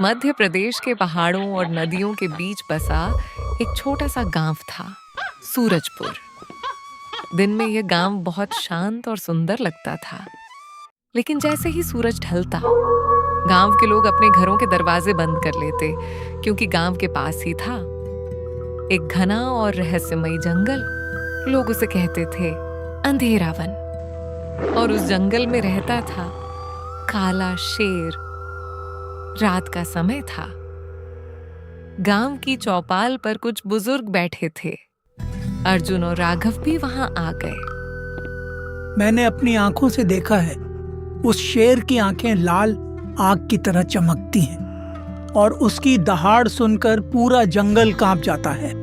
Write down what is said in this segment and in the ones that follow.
मध्य प्रदेश के पहाड़ों और नदियों के बीच बसा एक छोटा सा गांव था, सूरजपुर। दिन में यह गांव बहुत शांत और सुंदर लगता था, लेकिन जैसे ही सूरज ढलता, गांव के लोग अपने घरों के दरवाजे बंद कर लेते, क्योंकि गांव के पास ही था एक घना और रहस्यमयी जंगल। लोग उसे कहते थे अंधेरा वन, और उस जंगल में रहता था काला शेर। रात का समय था। गांव की चौपाल पर कुछ बुजुर्ग बैठे थे। अर्जुन और राघव भी वहां आ गए। मैंने अपनी आंखों से देखा है, उस शेर की आंखें लाल आग की तरह चमकती हैं और उसकी दहाड़ सुनकर पूरा जंगल कांप जाता है।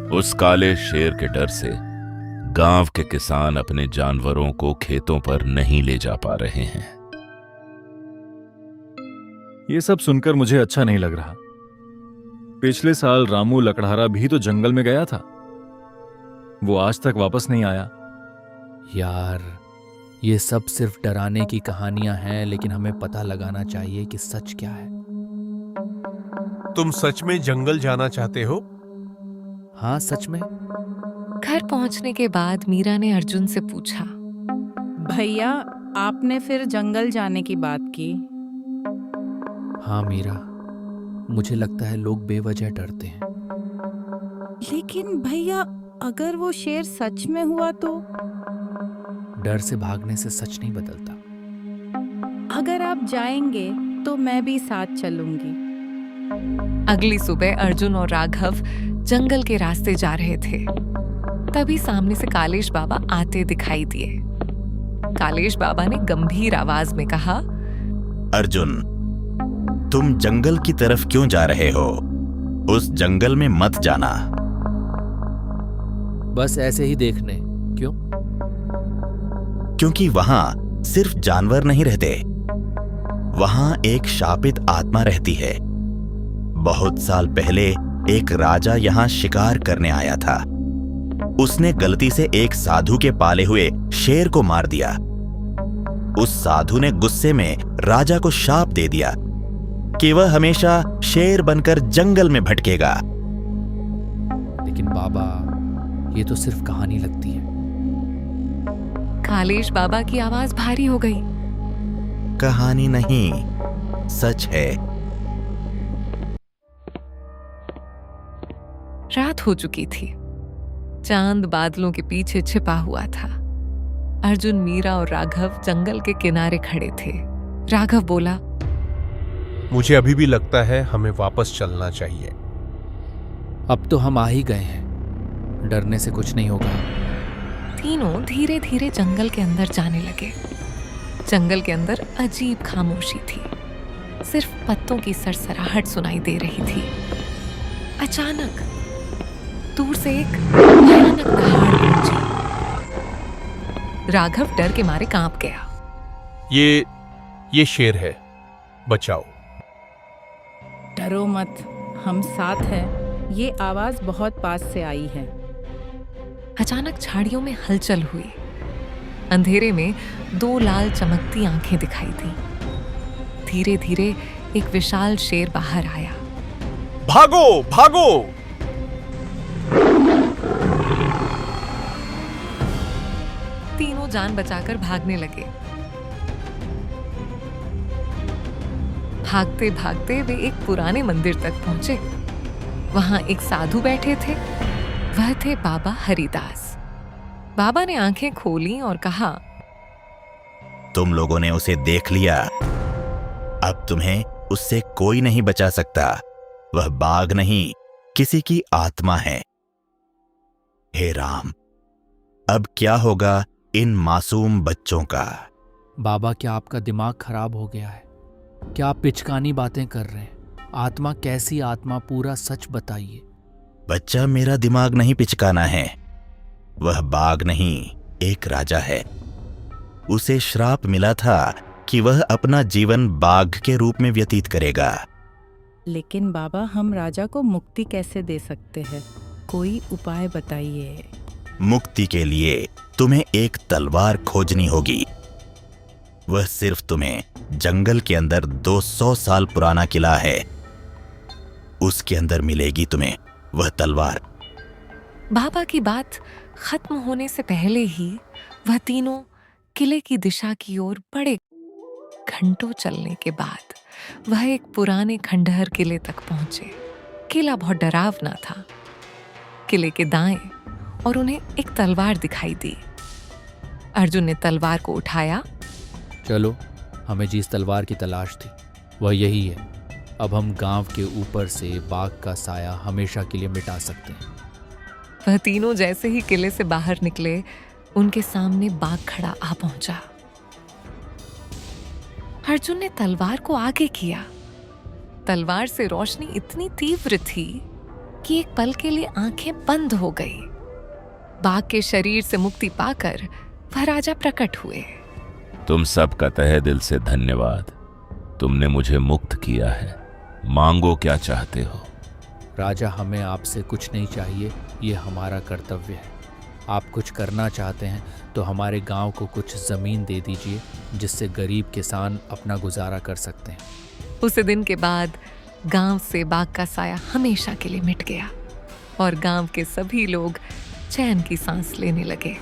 उस काले शेर के डर से गांव के किसान अपने जानवरों को खेतों पर नहीं ले जा पा रहे हैं। ये सब सुनकर मुझे अच्छा नहीं लग रहा। पिछले साल रामू लकड़हारा भी तो जंगल में गया था, वो आज तक वापस नहीं आया। यार, ये सब सिर्फ डराने की कहानियां हैं, लेकिन हमें पता लगाना चाहिए कि सच क्या है। तुम सच में जंगल जाना चाहते हो? हाँ, सच में। घर पहुंचने के बाद मीरा ने अर्जुन से पूछा, भैया, आपने फिर जंगल जाने की बात की? हाँ मीरा, मुझे लगता है लोग बेवजह डरते हैं। लेकिन भैया, अगर वो शेर सच में हुआ तो? डर से भागने से सच नहीं बदलता। अगर आप जाएंगे तो मैं भी साथ चलूंगी। अगली सुबह अर्जुन और राघव जंगल के रास्ते जा रहे थे। तभी सामने से कालेश बाबा आते दिखाई दिए। कालेश बाबा ने गंभीर आवाज में कहा, अर्जुन, तुम जंगल की तरफ क्यों जा रहे हो? उस जंगल में मत जाना। बस ऐसे ही देखने। क्यों? क्योंकि वहां सिर्फ जानवर नहीं रहते, वहां एक शापित आत्मा रहती है। बहुत साल पहले एक राजा यहां शिकार करने आया था। उसने गलती से एक साधु के पाले हुए शेर को मार दिया। उस साधु ने गुस्से में राजा को शाप दे दिया कि वह हमेशा शेर बनकर जंगल में भटकेगा। लेकिन बाबा, ये तो सिर्फ कहानी लगती है। कालेश बाबा की आवाज भारी हो गई। कहानी नहीं, सच है। रात हो चुकी थी। चांद बादलों के पीछे छिपा हुआ था। अर्जुन, मीरा और राघव जंगल के किनारे खड़े थे। राघव बोला, मुझे अभी भी लगता है हमें वापस चलना चाहिए। अब तो हम आ ही गए हैं, डरने से कुछ नहीं होगा। तीनों धीरे धीरे जंगल के अंदर जाने लगे। जंगल के अंदर अजीब खामोशी थी। सिर्फ पत्तों की सरसराहट सुनाई दे रही थी। अचानक दूर से एक भयानक दहाड़ गूंजी। राघव डर के मारे कांप गया। ये शेर है, बचाओ। डरो मत, हम साथ हैं। ये आवाज बहुत पास से आई है। अचानक झाड़ियों में हलचल हुई। अंधेरे में दो लाल चमकती आंखें दिखाई दी। धीरे धीरे एक विशाल शेर बाहर आया। भागो भागो! तीनों जान बचाकर भागने लगे। भागते भागते वे एक पुराने मंदिर तक पहुंचे। वहां एक साधु बैठे थे। वह थे बाबा हरिदास। बाबा ने आंखें खोली और कहा, तुम लोगों ने उसे देख लिया। अब तुम्हें उससे कोई नहीं बचा सकता। वह बाघ नहीं, किसी की आत्मा है। हे राम, अब क्या होगा इन मासूम बच्चों का? बाबा, क्या आपका दिमाग खराब हो गया है? क्या आप पिचकानी बातें कर रहे हैं? आत्मा कैसी आत्मा, पूरा सच बताइए। बच्चा, मेरा दिमाग नहीं पिचकाना है। वह बाघ नहीं, एक राजा है। उसे श्राप मिला था कि वह अपना जीवन बाघ के रूप में व्यतीत करेगा। लेकिन बाबा, हम राजा को मुक्ति कैसे दे सकते हैं? कोई उपाय बताइए। मुक्ति के लिए तुम्हें एक तलवार खोजनी होगी। वह सिर्फ तुम्हें जंगल के अंदर 200 साल पुराना किला है, उसके अंदर मिलेगी तुम्हें वह तलवार। बाबा की बात खत्म होने से पहले ही वह तीनों किले की दिशा की ओर बड़े घंटों चलने के बाद वह एक पुराने खंडहर किले तक पहुंचे। किला बहुत डरावना था। किले के दाएं और उन्हें एक तलवार दिखाई दी। अर्जुन ने तलवार को उठाया। चलो, हमें जिस तलवार की तलाश थी वह यही है। अब हम गांव के ऊपर से बाघ का साया हमेशा के लिए मिटा सकते हैं। वह तीनों जैसे ही किले से बाहर निकले, उनके सामने बाघ खड़ा आ पहुंचा। अर्जुन ने तलवार को आगे किया। तलवार से रोशनी इतनी तीव्र थी कि एक पल के लिए आंखें बंद हो गई। बाघ के शरीर से मुक्ति पाकर वह राजा प्रकट हुए। तुम सबका तहे दिल से धन्यवाद। तुमने मुझे मुक्त किया है। मांगो क्या चाहते हो। राजा, हमें आपसे कुछ नहीं चाहिए, ये हमारा कर्तव्य है। आप कुछ करना चाहते हैं तो हमारे गांव को कुछ ज़मीन दे दीजिए, जिससे गरीब किसान अपना गुजारा कर सकते हैं। उस दिन के बाद गांव से बाघ का साया हमेशा के लिए मिट गया और गांव के सभी लोग चैन की सांस लेने लगे।